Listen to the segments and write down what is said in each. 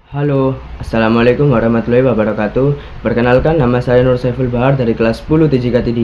Halo, Assalamualaikum warahmatullahi wabarakatuh. Perkenalkan, nama saya Nur Saiful Bahar dari kelas 10 TJKT3.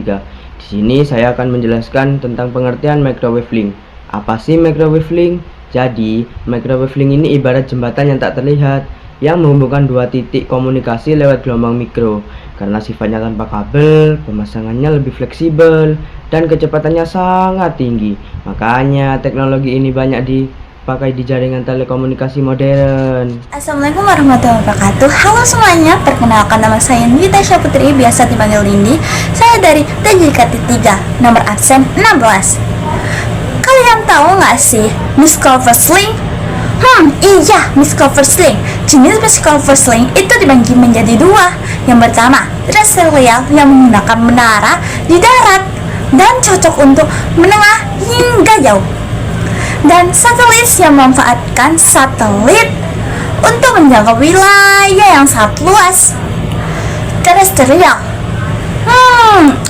Di sini saya akan menjelaskan tentang pengertian microwave link. Apa sih microwave link? Jadi, microwave link ini ibarat jembatan yang tak terlihat yang menghubungkan dua titik komunikasi lewat gelombang mikro. Karena sifatnya tanpa kabel, pemasangannya lebih fleksibel dan kecepatannya sangat tinggi. Makanya teknologi ini banyak dipakai di jaringan telekomunikasi modern. Assalamualaikum warahmatullahi wabarakatuh. Halo semuanya, perkenalkan nama saya Nita Syaputri, biasa dipanggil Nindi. Saya dari TJKT3, nomor absen 16. Kalian tahu nggak sih Miss Clover Sling? Iya, Miss Clover Sling. Jenis Miss Clover Sling itu dibagi menjadi dua. Yang pertama, terestrial yang menggunakan menara di darat dan cocok untuk menengah hingga jauh. Dan satelit yang memanfaatkan satelit untuk menjangkau wilayah yang sangat luas. Terestrial,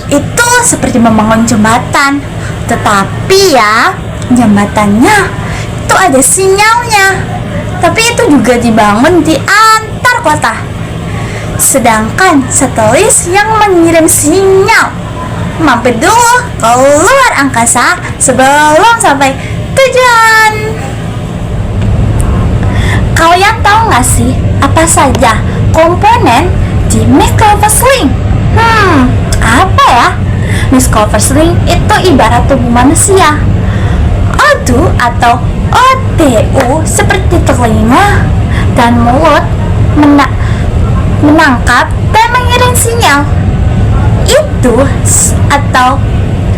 itu seperti membangun jembatan, tetapi ya jembatannya itu ada sinyalnya, tapi itu juga dibangun di antar kota. Sedangkan satelit yang mengirim sinyal mampir dulu ke luar angkasa sebelum sampai tujuan. Kalian tahu nggak sih apa saja komponen di Miss Clover Sling? Apa ya? Miss Clover Sling itu ibarat tubuh manusia. ODU atau ODU seperti telinga dan mulut menangkap dan mengirim sinyal. Itu atau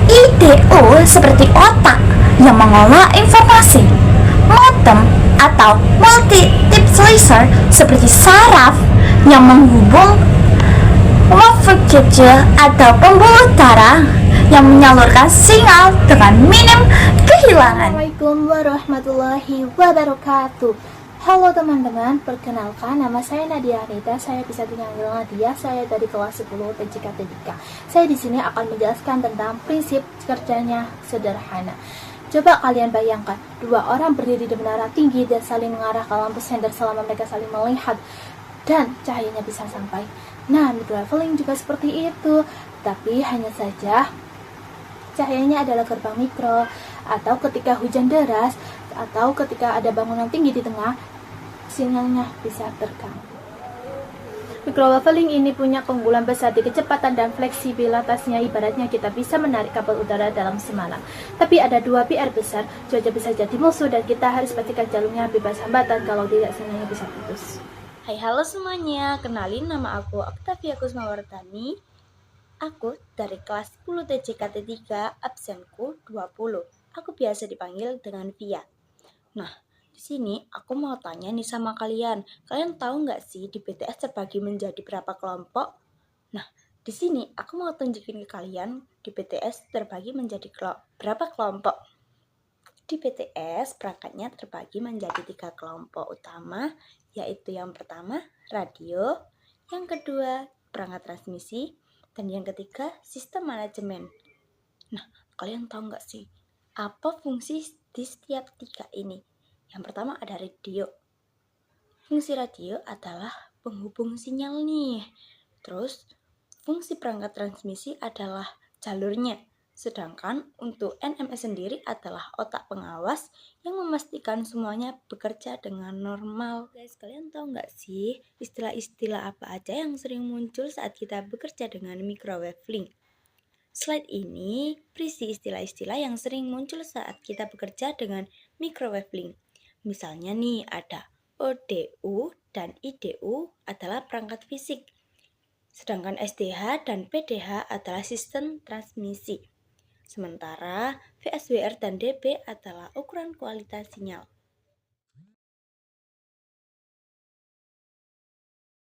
IDU seperti otak yang mengolah informasi. Modem atau multi-tip slicer seperti saraf yang menghubung wave kecil atau pembuluh darah yang menyalurkan sinyal dengan minim kehilangan. Assalamualaikum warahmatullahi wabarakatuh. Halo teman-teman, perkenalkan nama saya Nadia Anita. Saya bisa dipanggil Nadia. Saya dari kelas 10 TJKT3. Saya di sini akan menjelaskan tentang prinsip kerjanya sederhana. Coba kalian bayangkan, dua orang berdiri di menara tinggi dan saling mengarah ke lampu senter selama mereka saling melihat dan cahayanya bisa sampai. Nah, microwave link juga seperti itu, tapi hanya saja cahayanya adalah gerbang mikro, atau ketika hujan deras, atau ketika ada bangunan tinggi di tengah, sinyalnya bisa terganggu. Microwave link ini punya keunggulan besar di kecepatan dan fleksibilitasnya, ibaratnya kita bisa menarik kabel udara dalam semalam. Tapi ada dua PR besar, cuaca bisa jadi musuh dan kita harus pastikan jalurnya bebas hambatan, kalau tidak sinyalnya bisa putus. Hai, halo semuanya, kenalin nama aku Octavia Kusmawardhani. Aku dari kelas 10 TJKT3, absenku 20. Aku biasa dipanggil dengan Via. Nah, di sini aku mau tanya nih sama kalian. Kalian tahu nggak sih di BTS terbagi menjadi berapa kelompok? Nah, di sini aku mau tunjukin ke kalian di BTS terbagi menjadi berapa kelompok. Di BTS perangkatnya terbagi menjadi 3 kelompok utama, yaitu yang pertama radio, yang kedua perangkat transmisi, dan yang ketiga sistem manajemen. Nah, kalian tahu nggak sih apa fungsi di setiap 3 ini? Yang pertama ada radio. Fungsi radio adalah penghubung sinyal nih. Terus fungsi perangkat transmisi adalah jalurnya. Sedangkan untuk NMS sendiri adalah otak pengawas yang memastikan semuanya bekerja dengan normal. Guys, kalian tahu nggak sih istilah-istilah apa aja yang sering muncul saat kita bekerja dengan microwave link? Slide ini berisi istilah-istilah yang sering muncul saat kita bekerja dengan microwave link. Misalnya nih ada ODU dan IDU adalah perangkat fisik. Sedangkan SDH dan PDH adalah sistem transmisi. Sementara VSWR dan DB adalah ukuran kualitas sinyal.